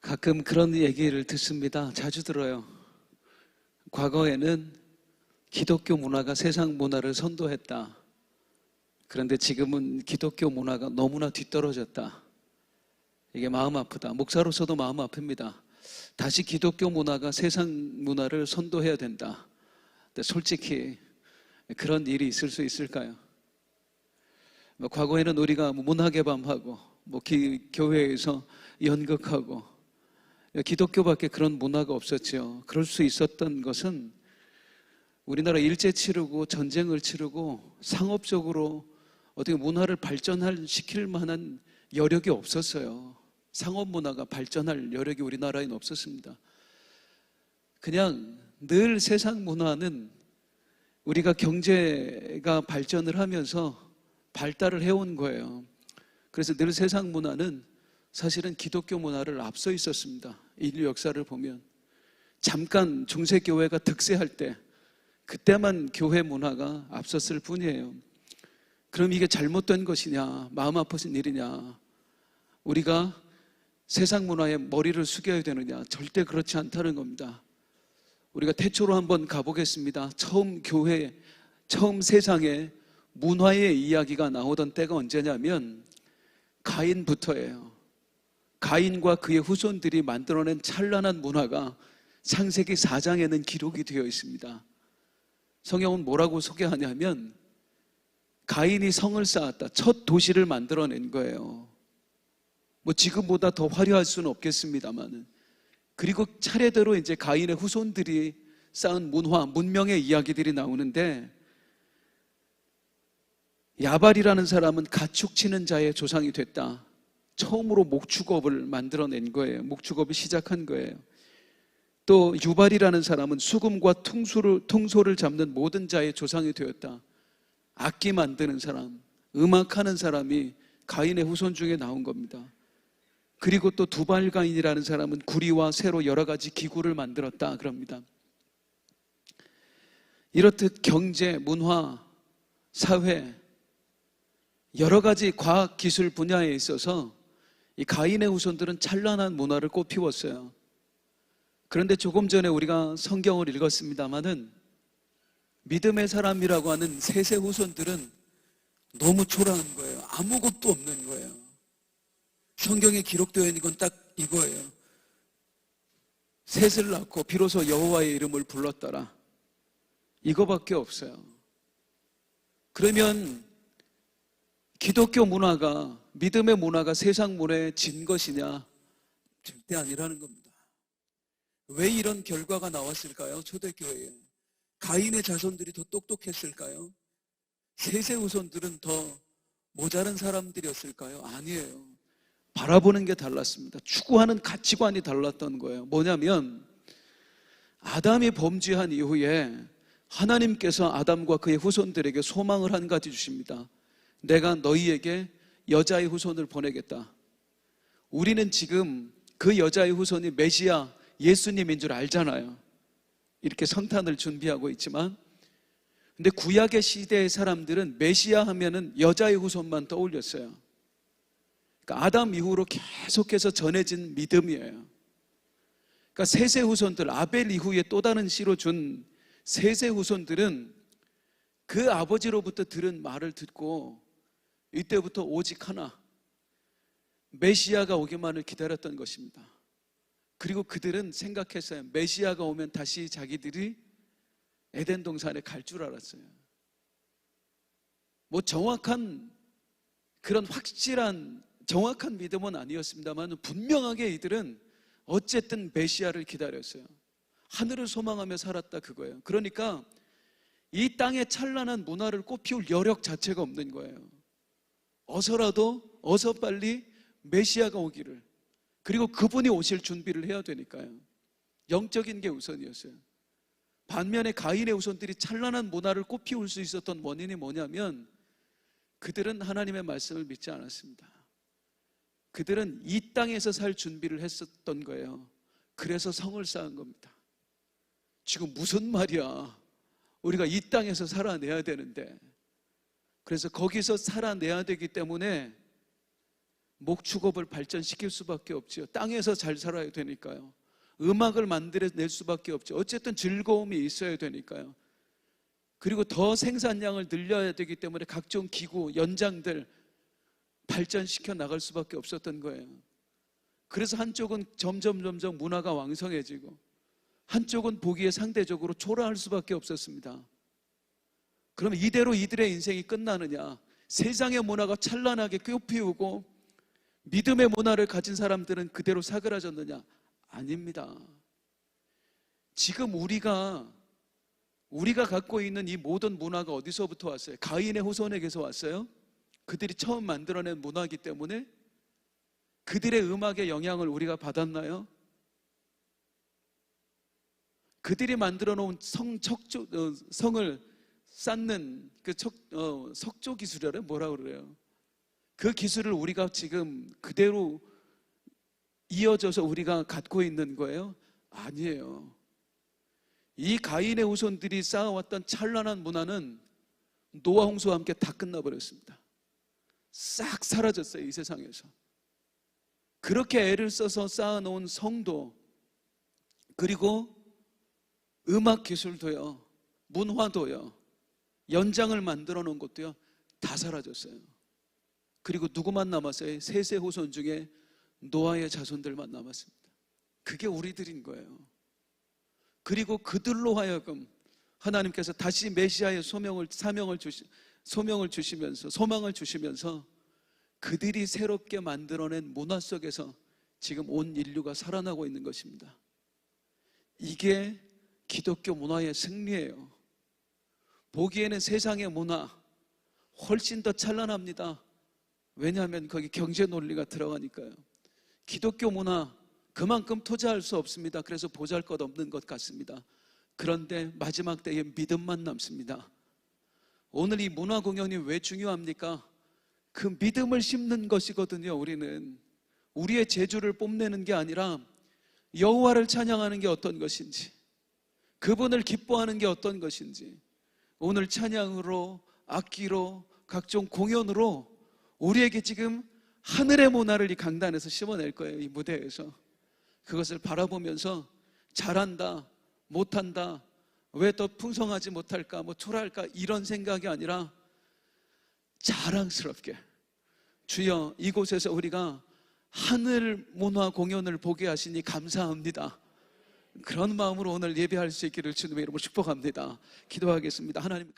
가끔 그런 얘기를 듣습니다. 자주 들어요. 과거에는 기독교 문화가 세상 문화를 선도했다. 그런데 지금은 기독교 문화가 너무나 뒤떨어졌다. 이게 마음 아프다. 목사로서도 마음 아픕니다. 다시 기독교 문화가 세상 문화를 선도해야 된다. 근데 솔직히 그런 일이 있을 수 있을까요? 과거에는 우리가 문학의 밤하고 교회에서 연극하고 기독교밖에 그런 문화가 없었죠. 그럴 수 있었던 것은 우리나라 일제 치르고 전쟁을 치르고 상업적으로 어떻게 문화를 발전시킬 만한 여력이 없었어요. 상업 문화가 발전할 여력이 우리나라에는 없었습니다. 그냥 늘 세상 문화는 우리가 경제가 발전을 하면서 발달을 해온 거예요. 그래서 늘 세상 문화는 사실은 기독교 문화를 앞서 있었습니다. 인류 역사를 보면 잠깐 중세교회가 득세할 때 그때만 교회 문화가 앞섰을 뿐이에요. 그럼 이게 잘못된 것이냐, 마음 아프신 일이냐, 우리가 세상 문화에 머리를 숙여야 되느냐? 절대 그렇지 않다는 겁니다. 우리가 태초로 한번 가보겠습니다. 처음 세상에 문화의 이야기가 나오던 때가 언제냐면 가인부터예요. 가인과 그의 후손들이 만들어낸 찬란한 문화가 창세기 4장에는 기록이 되어 있습니다. 성경은 뭐라고 소개하냐면 가인이 성을 쌓았다. 첫 도시를 만들어낸 거예요. 지금보다 더 화려할 수는 없겠습니다만은. 그리고 차례대로 이제 가인의 후손들이 쌓은 문명의 이야기들이 나오는데 야발이라는 사람은 가축 치는 자의 조상이 됐다. 처음으로 목축업을 만들어낸 거예요. 목축업을 시작한 거예요. 또 유발이라는 사람은 수금과 퉁소를 잡는 모든 자의 조상이 되었다. 악기 만드는 사람, 음악하는 사람이 가인의 후손 중에 나온 겁니다. 그리고 또 두발가인이라는 사람은 구리와 쇠로 여러 가지 기구를 만들었다 그럽니다. 이렇듯 경제, 문화, 사회, 여러 가지 과학, 기술 분야에 있어서 이 가인의 후손들은 찬란한 문화를 꽃피웠어요. 그런데 조금 전에 우리가 성경을 읽었습니다마는 믿음의 사람이라고 하는 셋의 후손들은 너무 초라한 거예요. 아무것도 없는 거예요. 성경에 기록되어 있는 건 딱 이거예요. 셋을 낳고 비로소 여호와의 이름을 불렀더라. 이거밖에 없어요. 그러면 기독교 문화가, 믿음의 문화가 세상 문화에 진 것이냐? 절대 아니라는 겁니다. 왜 이런 결과가 나왔을까요? 초대교회에 가인의 자손들이 더 똑똑했을까요? 셋의 후손들은 더 모자란 사람들이었을까요? 아니에요. 바라보는 게 달랐습니다. 추구하는 가치관이 달랐던 거예요. 뭐냐면 아담이 범죄한 이후에 하나님께서 아담과 그의 후손들에게 소망을 한 가지 주십니다. 내가 너희에게 여자의 후손을 보내겠다. 우리는 지금 그 여자의 후손이 메시아 예수님인 줄 알잖아요. 이렇게 성탄을 준비하고 있지만, 근데 구약의 시대의 사람들은 메시아 하면은 여자의 후손만 떠올렸어요. 그러니까 아담 이후로 계속해서 전해진 믿음이에요. 그러니까 셋의 후손들, 아벨 이후에 또 다른 씨로 준 셋의 후손들은 그 아버지로부터 들은 말을 듣고 이때부터 오직 하나, 메시아가 오기만을 기다렸던 것입니다. 그리고 그들은 생각했어요. 메시아가 오면 다시 자기들이 에덴 동산에 갈 줄 알았어요. 정확한 그런 확실한 정확한 믿음은 아니었습니다만 분명하게 이들은 어쨌든 메시아를 기다렸어요. 하늘을 소망하며 살았다 그거예요. 그러니까 이 땅에 찬란한 문화를 꽃피울 여력 자체가 없는 거예요. 어서 빨리 메시아가 오기를, 그리고 그분이 오실 준비를 해야 되니까요. 영적인 게 우선이었어요. 반면에 가인의 후손들이 찬란한 문화를 꽃피울 수 있었던 원인이 뭐냐면 그들은 하나님의 말씀을 믿지 않았습니다. 그들은 이 땅에서 살 준비를 했었던 거예요. 그래서 성을 쌓은 겁니다. 지금 무슨 말이야? 우리가 이 땅에서 살아내야 되는데. 그래서 거기서 살아내야 되기 때문에 목축업을 발전시킬 수밖에 없지요. 땅에서 잘 살아야 되니까요. 음악을 만들어낼 수밖에 없죠. 어쨌든 즐거움이 있어야 되니까요. 그리고 더 생산량을 늘려야 되기 때문에 각종 기구, 연장들 발전시켜 나갈 수밖에 없었던 거예요. 그래서 한쪽은 점점 문화가 왕성해지고 한쪽은 보기에 상대적으로 초라할 수밖에 없었습니다. 그럼 이대로 이들의 인생이 끝나느냐? 세상의 문화가 찬란하게 꽃피우고 믿음의 문화를 가진 사람들은 그대로 사그라졌느냐? 아닙니다. 지금 우리가 갖고 있는 이 모든 문화가 어디서부터 왔어요? 가인의 후손에게서 왔어요. 그들이 처음 만들어낸 문화이기 때문에 그들의 음악의 영향을 우리가 받았나요? 그들이 만들어 놓은 성을 쌓는 그 석조 기술이라 뭐라 그래요? 그 기술을 우리가 지금 그대로 이어져서 우리가 갖고 있는 거예요? 아니에요. 이 가인의 후손들이 쌓아왔던 찬란한 문화는 노아 홍수와 함께 다 끝나버렸습니다. 싹 사라졌어요, 이 세상에서. 그렇게 애를 써서 쌓아놓은 성도, 그리고 음악 기술도요, 문화도요, 연장을 만들어 놓은 것도요, 다 사라졌어요. 그리고 누구만 남았어요? 셋의 후손 중에 노아의 자손들만 남았습니다. 그게 우리들인 거예요. 그리고 그들로 하여금 하나님께서 다시 메시아의 소망을 주시면서 그들이 새롭게 만들어낸 문화 속에서 지금 온 인류가 살아나고 있는 것입니다. 이게 기독교 문화의 승리예요. 보기에는 세상의 문화 훨씬 더 찬란합니다. 왜냐하면 거기 경제 논리가 들어가니까요. 기독교 문화 그만큼 투자할 수 없습니다. 그래서 보잘것없는 것 같습니다. 그런데 마지막 때에 믿음만 남습니다. 오늘 이 문화 공연이 왜 중요합니까? 그 믿음을 심는 것이거든요. 우리는 우리의 재주를 뽐내는 게 아니라 여호와를 찬양하는 게 어떤 것인지, 그분을 기뻐하는 게 어떤 것인지, 오늘 찬양으로, 악기로, 각종 공연으로 우리에게 지금 하늘의 문화를 이 강단에서 심어낼 거예요. 이 무대에서 그것을 바라보면서 잘한다, 못한다, 왜 더 풍성하지 못할까, 뭐 초라할까, 이런 생각이 아니라 자랑스럽게, 주여 이곳에서 우리가 하늘 문화 공연을 보게 하시니 감사합니다, 그런 마음으로 오늘 예배할 수 있기를 주님의 이름으로 축복합니다. 기도하겠습니다. 하나님